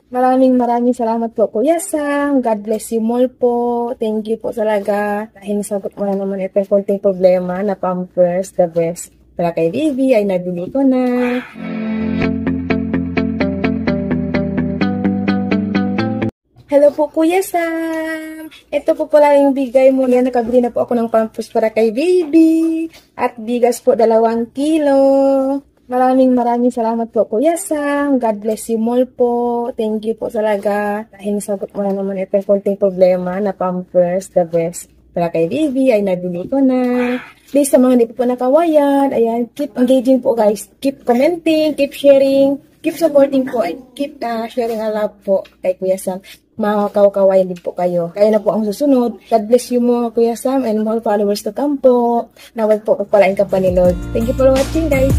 Maraming salamat po, Kuya Sam. God bless you more po. Thank you po talaga. Dahil nasagot mo na naman itong konting problema na Pampers, the best. Para kay baby, ay nabili ko na. Hello po, Kuya Sam. Ito po pala yung bigay mo. Yan, nakabili na po ako ng Pampers para kay baby. At bigas po, 2 kilo. Maraming salamat po, Kuya Sam. God bless you more po. Thank you po talaga. Dahil nasagot mo na naman itong konting problema na Pampers, the best. Para kay baby, ay nabili ko na. Please, sa mga hindi po nakawayan, ayan, keep engaging po guys. Keep commenting, keep sharing, keep supporting po, and keep sharing a love po kay Kuya Sam. Mga kawayan din po kayo. Kaya na po ang susunod. God bless you more, Kuya Sam, and more followers to come po. Nawag po pagpalain ka pa ni Lord. Thank you for watching, guys.